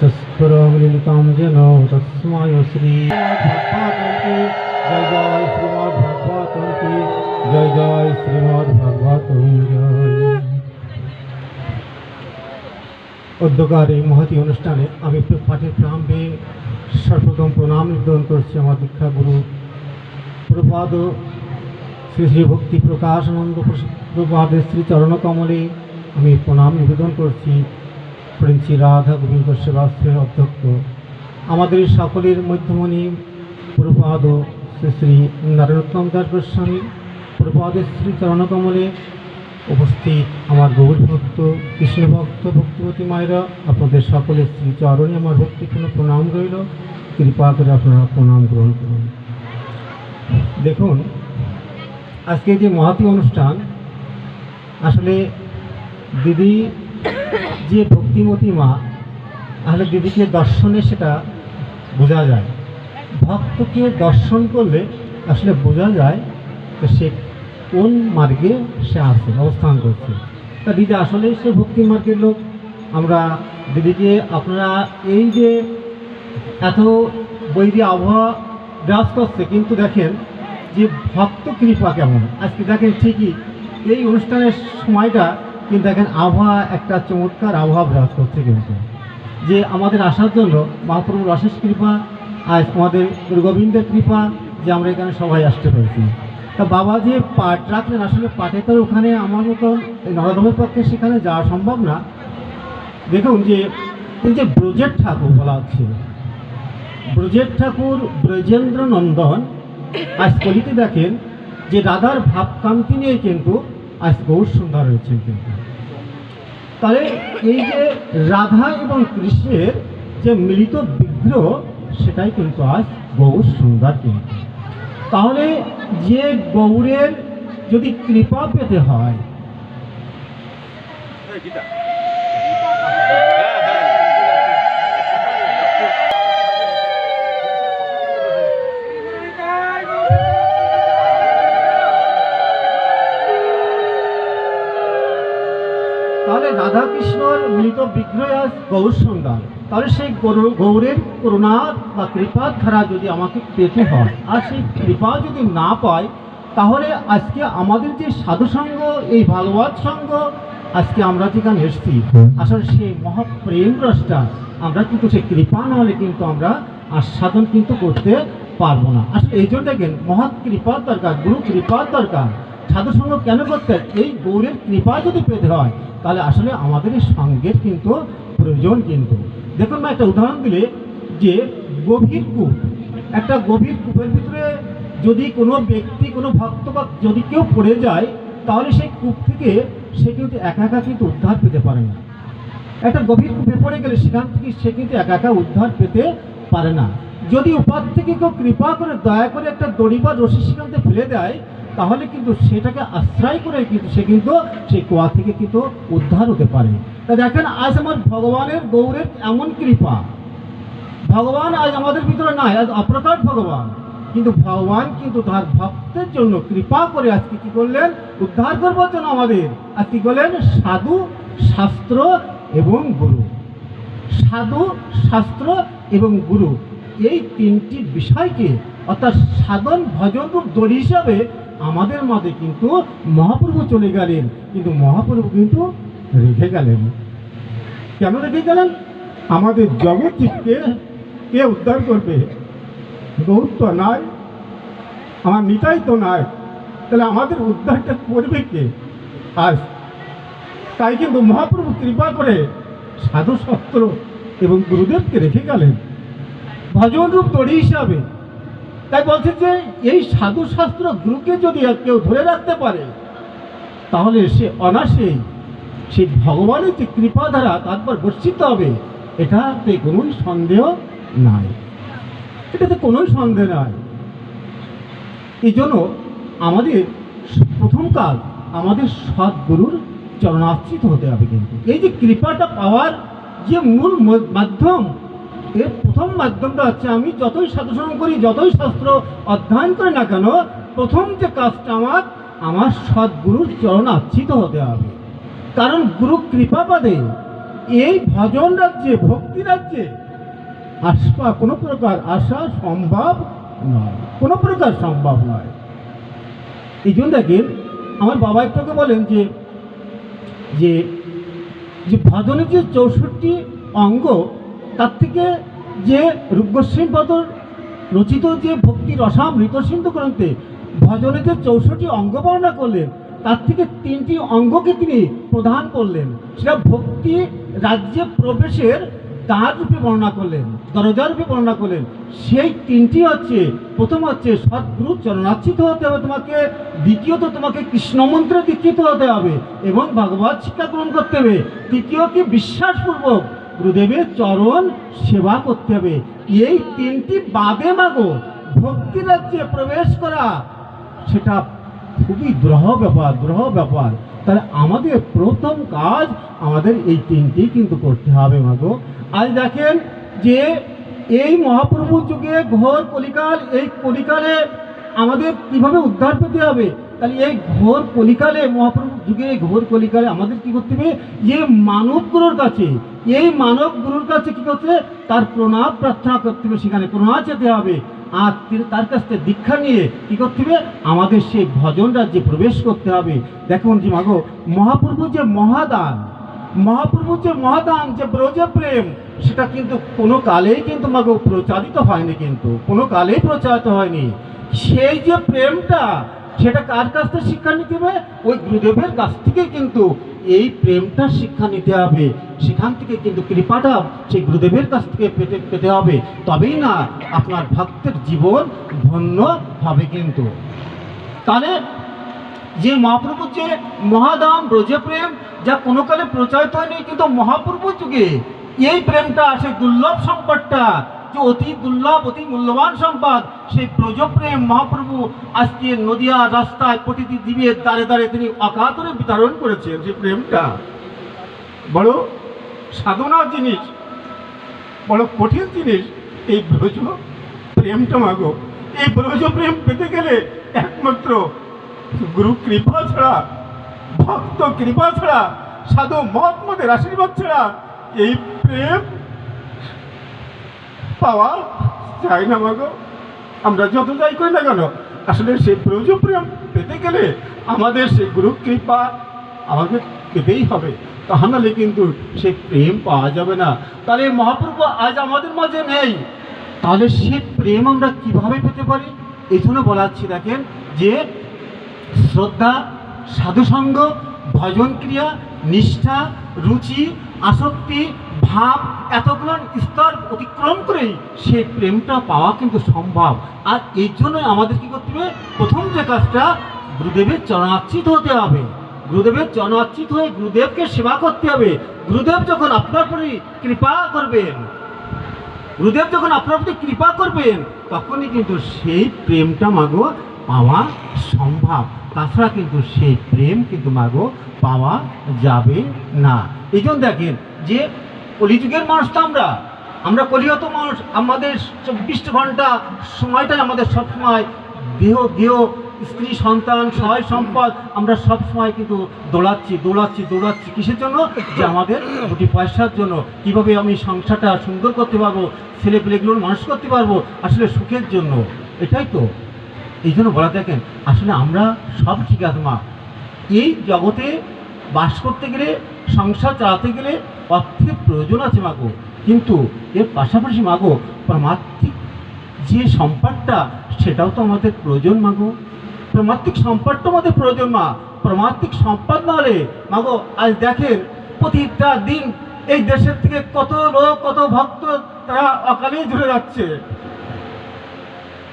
सस्फुरमिलितं येन तस्मै श्रीमद्भागवतं की जय जय श्रीमद्भागवतं की जय जय श्रीमद्भागवतं जय। उद्योगार এই মহতি অনুষ্ঠানে আমি পাঠের প্রারম্ভে সর্বপ্রথম প্রণাম নিবেদন করছি আমার দীক্ষা গুরু প্রভুপাদ শ্রী শ্রী ভক্তি প্রকাশানন্দ প্রভুপাদের শ্রী চরণকমলে আমি প্রণাম নিবেদন করছি। প্রিন্সি রাধা গোবিন্দ সেবাশ্রয়ের অধ্যক্ষ আমাদের সকলের মধ্যমণি প্রভুপাদ শ্রী শ্রী নারায়ণোত্তম দাস গোস্বামী প্রভুপাদের শ্রী চরণকমলে উপস্থিত আমার গৌর ভক্ত কৃষ্ণ ভক্ত ভক্তিবতী মায়েরা, আপনাদের সকলের শ্রী চরণে আমার ভক্তিপূর্ণ প্রণাম রইল। কৃপা করে আপনারা প্রণাম গ্রহণ করুন। দেখুন, আজকে যে মহতী অনুষ্ঠান, আসলে দিদি যে ভক্তিমতী মা, আসলে দিদিকে দর্শনে সেটা বোঝা যায়। ভক্তকে দর্শন করলে আসলে বোঝা যায় যে সে কোন মার্গে সে আছে, অবস্থান করছে। তা দিদি আসলে সে ভক্তি মার্গের লোক। আমরা দিদিকে আপনারা এই যে এত বৈরী আবহাওয়া বিরাজ করছে, কিন্তু দেখেন যে ভক্ত কৃপা কেমন। আজকে দেখেন ঠিকই এই অনুষ্ঠানের সময়টা কিন্তু দেখেন আবহাওয়া একটা চমৎকার আবহাওয়া বিরাজ করছে, কিন্তু যে আমাদের আসার জন্য মহাপ্রভুর অশেষ কৃপা, আজ আমাদের গুরু গোবিন্দের কৃপা যে আমরা এখানে সবাই আসতে পেরেছি। তা বাবা যে পাঠ রাখলেন, আসলে পাঠে তো ওখানে আমার মতন নরদমের পক্ষে সেখানে যাওয়া সম্ভব না। দেখুন যে এই যে ব্রজের ঠাকুর বলা হচ্ছে, ব্রজের ঠাকুর ব্রজেন্দ্র নন্দন আজ কলিতে দেখেন যে রাধার ভাবকান্তি নিয়ে কিন্তু আজ গৌর সুন্দর রয়েছেন। কিন্তু তাহলে এই যে রাধা এবং কৃষ্ণের যে মিলিত বিগ্রহ, সেটাই কিন্তু আজ গৌর সুন্দর। কিন্তু তাহলে যে গৌরের যদি কৃপা পেতে হয়, তাহলে রাধা কৃষ্ণর মৃত বিগ্রহ আজ গৌর সুন্দর। তাহলে সেই গৌরের করুণা বা কৃপার ধারা যদি আমাকে পেতে হয়, আর সেই কৃপা যদি না পাই, তাহলে আজকে আমাদের যে সাধুসঙ্গ, এই ভাগবত সঙ্গ আজকে আমরা যেখানে এসেছি, আসলে সেই মহাপ্রেম রসটা আমরা কিন্তু সেই কৃপা না হলে কিন্তু আমরা আস্বাদন কিন্তু করতে পারবো না। আসলে এই জন্য দেখেন মহৎ কৃপার দরকার, গুরু কৃপার দরকার। সাধুসঙ্গ কেন করতে? এই গৌরের কৃপা যদি পেতে হয়, তাহলে আসলে আমাদের এই সঙ্গের কিন্তু প্রয়োজন। কিন্তু দেখুন না, একটা উদাহরণ দিলে, যে গভীর কূপ, একটা গভীর কূপের ভিতরে যদি কোনো ব্যক্তি, কোনো ভক্ত বা যদি কেউ পড়ে যায়, তাহলে সেই কূপ থেকে সে কিন্তু একা একা কিন্তু উদ্ধার পেতে পারে না। একটা গভীর কূপে পড়ে গেলে সেখান থেকে সে কিন্তু একা একা উদ্ধার পেতে পারে না। যদি উপার থেকে কেউ কৃপা করে দয়া করে একটা দড়ি বা রশি সেখান থেকে ফেলে দেয়, তাহলে কিন্তু সেটাকে আশ্রয় করে কিন্তু সে কিন্তু সেই কুয়া থেকে কিন্তু উদ্ধার হতে পারে। তা দেখেন আজ আমার ভগবানের গৌরের এমন কৃপা, ভগবান আজ আমাদের ভিতরে নাই, আজ অপ্রকট ভগবান, কিন্তু ভগবান কিন্তু তার ভক্তের জন্য কৃপা করে আজকে কি করলেন? উদ্ধার করবার জন্য আমাদের আজ কি করলেন? সাধু, শাস্ত্র এবং গুরু। সাধু, শাস্ত্র এবং গুরু, এই তিনটি বিষয়কে অর্থাৎ সাধন ভজন রূপ দড়ি হিসাবে আমাদের মাঝে কিন্তু মহাপ্রভু চলে গেলেন। কিন্তু মহাপ্রভু কিন্তু রেখে গেলেন। কেন রেখে গেলেন? আমাদের জগৎ জীবকে কে উদ্ধার করবে? গৌর তো নয়, আমার নিতাই তো নয়, তাহলে আমাদের উদ্ধারটা করবে কে? আজ তাই কিন্তু মহাপ্রভু কৃপা করে সাধু শাস্ত্র এবং গুরুদেবকে রেখে গেলেন ভজন রূপ দড়ি হিসাবে। তাই বলছে যে এই সাধু শাস্ত্র গুরুকে যদি কেউ ধরে রাখতে পারে, তাহলে সে অনায়াসেই সেই ভগবানের যে কৃপা দ্বারা তারপর বর্ষিত হবে, এটাতে কোনো সন্দেহ নাই, এটাতে কোনো সন্দেহ নাই। এই জন্য আমাদের প্রথম কাজ আমাদের সদ্গুরুর চরণাশ্রিত হতে হবে। কিন্তু এই যে কৃপাটা পাওয়ার যে মূল মাধ্যম, এর প্রথম মাধ্যমটা হচ্ছে আমি যতই সাধুসঙ্গ করি, যতই শাস্ত্র অধ্যয়ন করি না কেন, প্রথম যে কাজটা আমার সদ্গুরুর চরণ আশ্রিত হতে হবে। কারণ গুরু কৃপা পাদে এই ভজন রাজ্যে, ভক্তি রাজ্যে আসবা কোনো প্রকার আসা সম্ভব নয়, কোনো প্রকার সম্ভব নয়। এই জন্য দেখেন আমার বাবা একটুকে বলেন যে যে যে ভজনের যে 64 অঙ্গ, তার থেকে যে রূপ গোস্বামী পদর রচিত যে ভক্তি রসামৃত সিন্ধু গ্রন্থে ভজনের যে 64 অঙ্গ বর্ণনা করলেন, তার থেকে 3টি অঙ্গকে তিনি প্রদান করলেন। সেটা ভক্তি রাজ্যে প্রবেশের দ্বার রূপে বর্ণনা করলেন, দরজা রূপে বর্ণনা করলেন। সেই 3টি হচ্ছে, প্রথম হচ্ছে সদ্গুরু চরণাচ্যুত হতে হবে তোমাকে, দ্বিতীয়ত তোমাকে কৃষ্ণ মন্ত্রে দীক্ষিত হতে হবে এবং ভগবত শিক্ষা গ্রহণ করতে হবে, তৃতীয় কি বিশ্বাসপূর্বক গুরুদেবের চরণ সেবা করতে হবে। এই 3টি বাদে মাগো ভক্তি রাজ্যে প্রবেশ করা সেটা খুবই গ্রহ ব্যাপার। তাহলে আমাদের প্রথম কাজ আমাদের এই 3টি কিন্তু করতে হবে মাগো। আজ দেখেন যে এই মহাপ্রভু যুগে ঘোর কলিকাল, এই কলিকালে আমাদের কিভাবে উদ্ধার পেতে হবে। তাহলে এই ঘোর কলিকালে, মহাপ্রভু যুগে ঘোর কলিকালে আমাদের কি করতে হবে, যে মানব গুরুর কাছে, এই মানব গুরুর কাছে কি করতে হবে, তার প্রণাম প্রার্থনা করতে হবে, সেখানে প্রণাম যেতে হবে। আর তার কাছ থেকে দীক্ষা নিয়ে কী করতে হবে, আমাদের সেই ভজন রাজ্যে প্রবেশ করতে হবে। দেখুন যে মাগো মহাপ্রভুর যে মহাদান যে ব্রজ প্রেম, সেটা কিন্তু কোনো কালেই কিন্তু মাগো প্রচারিত হয়নি, কিন্তু কোনো কালেই প্রচারিত হয়নি। সেই যে প্রেমটা, সেটা কার কাছ থেকে শিক্ষা নিতে হবে, ওই গুরুদেবের কাছ থেকে কিন্তু এই প্রেমটা শিক্ষা নিতে হবে। সেখান থেকে কিন্তু কৃপাটা সেই গুরুদেবের কাছ থেকে পেতে হবে, তবেই না আপনার ভক্তের জীবন ধন্য হবে। কিন্তু তাহলে যে মহাপ্রভুর যে মহাদাম ব্রজপ্রেম, যা কোনো কালে প্রচারিত হয়নি, কিন্তু মহাপ্রভু যুগে এই প্রেমটা, সেই দুর্লভ সম্পদটা, যে অতি দুর্লভ অতি মূল্যবান সম্পদ, সেই ব্রজপ্রেম মহাপ্রভু আজকে নদিয়া রাস্তায় প্রতিটি দ্বীপের দ্বারে দ্বারে তিনি অকাতরে বিতরণ করেছেন। সেই প্রেমটা বড় সাধনার জিনিস, বড় কঠিন জিনিস এই ব্রজ প্রেমটা মাগো। এই ব্রজ প্রেম পেতে গেলে একমাত্র গুরু কৃপা ছাড়া, ভক্ত কৃপা ছাড়া, সাধু মহাত্মাদের আশীর্বাদ ছাড়া এই প্রেম পাওয়া যায় না মাগো। আমরা যত যাই করি না কেন, আসলে সেই ব্রজ প্রেম পেতে গেলে আমাদের সেই গুরু কৃপা আমাকে পেতেই হবে, তাহলে কিন্তু সেই প্রেম পাওয়া যাবে না। তাহলে মহাপ্রভু আজ আমাদের মাঝে নেই, তাহলে সেই প্রেম আমরা কিভাবে পেতে পারি? এই জন্য বলাচ্ছি, দেখেন যে শ্রদ্ধা, সাধুসঙ্গ, ভজন ক্রিয়া, নিষ্ঠা, রুচি, আসক্তি, ভাব, এতগুলো স্তর অতিক্রম করেই সেই প্রেমটা পাওয়া কিন্তু সম্ভব। আর এই জন্য আমাদের কি করতে হবে, প্রথম যে কাজটা, গুরুদেবের চরণাচ্যুত হতে হবে। গুরুদেবের চরণাচ্যুত হয়ে গুরুদেবকে সেবা করতে হবে। গুরুদেব যখন আপনার প্রতি কৃপা করবেন, তখনই কিন্তু সেই প্রেমটা মাগো পাওয়া সম্ভব। তাছাড়া কিন্তু সেই প্রেম কিন্তু মাগো পাওয়া যাবে না। এই জন্য দেখেন যে কলিযুগের মানুষ তো আমরা কলিগত মানুষ, আমাদের 24 ঘন্টা সময়টাই আমাদের সবসময় দেহ স্ত্রী সন্তান সহায় সম্পদ, আমরা সব সময় কিন্তু দৌড়াচ্ছি কিসের জন্য, যে আমাদের দুটি পয়সার জন্য, কিভাবে আমি সংসারটা সুন্দর করতে পারবো, ছেলেপেলেগুলোর মানুষ করতে পারবো, আসলে সুখের জন্য। এটাই তো, এই জন্য বলা, দেখেন আসলে আমরা সব ঠিক আছে মা, এই জগতে বাস করতে গেলে, সংসার চালাতে গেলে অর্থের প্রয়োজন আছে মাগো, কিন্তু এর পাশাপাশি মাগো প্রামাত্মিক যে সম্পদটা, সেটাও তো আমাদের প্রয়োজন মাগো। প্রামাত্মিক সম্পদটা আমাদের প্রয়োজন মা। প্রামাত্মিক সম্পদ না হলে মাগো, আজ দেখেন প্রতিটা দিন এই দেশের থেকে কত লোক, কত ভক্ত তারা অকালেই ঝরে যাচ্ছে।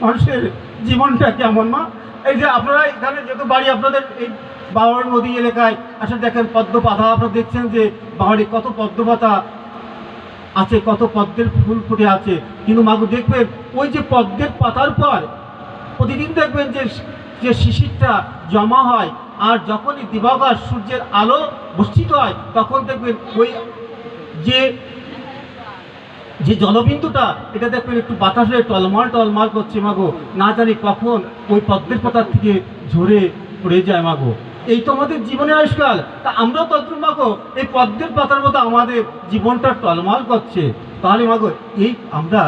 মানুষের জীবনটা কেমন মা? এই যে আপনারা এখানে যেহেতু বাড়ি আপনাদের এই বাওয়ার নদী এলাকায়, আসলে দেখেন পদ্ম পাতা, আপনারা দেখছেন যে বাড়ি কত পদ্ম পাতা আছে, কত পদ্মের ফুল ফুটে আছে, কিন্তু মাগো দেখবেন ওই যে পদ্মের পাতার পর প্রতিদিন দেখবেন যে শিশিরটা জমা হয়, আর যখনই দিবাকার সূর্যের আলো বর্ষিত হয়, তখন দেখবেন ওই যে জলবিন্দুটা, এটা দেখবেন একটু বাতাসে টলমাল করছে মাগো, না জানি কখন ওই পদ্মের পাতার থেকে ঝরে পড়ে যায় মাগো। এই তো আমাদের জীবনের আয়ুষ্কাল। তা আমরাও তদ্রুপ মাগো এই পদ্মের পাতার মতো আমাদের জীবনটা টলমল করছে। তাহলে মাগো এই আমরা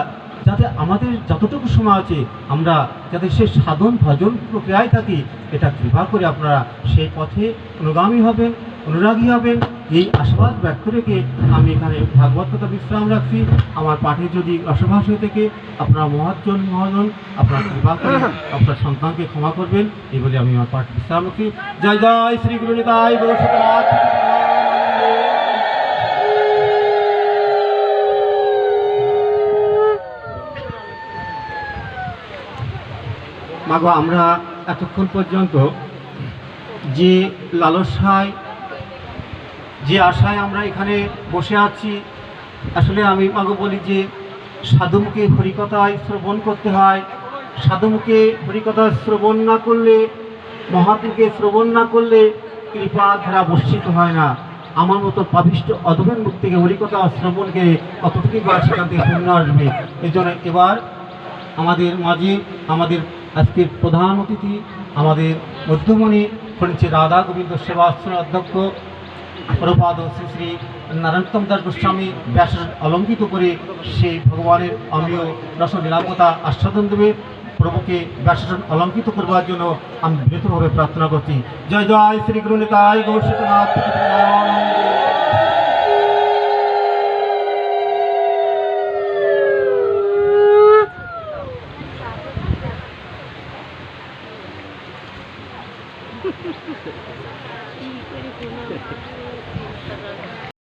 যাতে আমাদের যতটুকু সময় আছে আমরা যাতে সে সাধন ভজন প্রক্রিয়ায় থাকি, এটা কৃপা করে আপনারা সেই পথে অনুগামী হবেন, অনুরাগী হবেন, এই আশীর্বাদ ব্যক্ত রেখে আমি এখানে ভাগবত কথা বিশ্রাম রাখছি। আমার পাঠে যদি রসভাস হয়ে থেকে আপনারা মহাজন আপনারা কৃপা করে আপনার সন্তানকে ক্ষমা করবেন, এই বলে আমি আমার পাঠ বিশ্রাম রাখছি। জয় জয় শ্রী গুরু নিতাই গৌর সীতানাথ। মাগো আমরা এতক্ষণ পর্যন্ত যে লালসায় যে আশায় আমরা এখানে বসে আছি, আসলে আমি মাগো বলি যে সাধুমুখে হরিকথায় শ্রবণ করতে হয়। সাধুমুখে হরিকথা শ্রবণ না করলে, মহাপুরুষকে শ্রবণ না করলে কৃপা ধারা বর্ষিত হয় না। আমার মতো পাপিষ্ঠ অধমের মুখ থেকে হরিকথা শ্রবণকে কতটুকু বা সেখান থেকে পূর্ণ আসবে। এই জন্য এবার আমাদের মাঝে আমাদের আজকের প্রধান অতিথি আমাদের মধ্যমণি পণ্ডিত রাধা গোবিন্দ সেবাশ্রম অধ্যক্ষ প্রভুপাদ শ্রী শ্রী নারায়ণোত্তম দাস গোস্বামী ব্যাস অলঙ্কিত করে সেই ভগবানের অমীয় রস নিরাপত্তা আস্বাদন দেবে। প্রভুকে ব্যাসাসন অলঙ্কিত করবার জন্য আমি বিনীতভাবে প্রার্থনা করছি। জয় জয় শ্রী গুরু নিতাই গৌর সীতানাথ।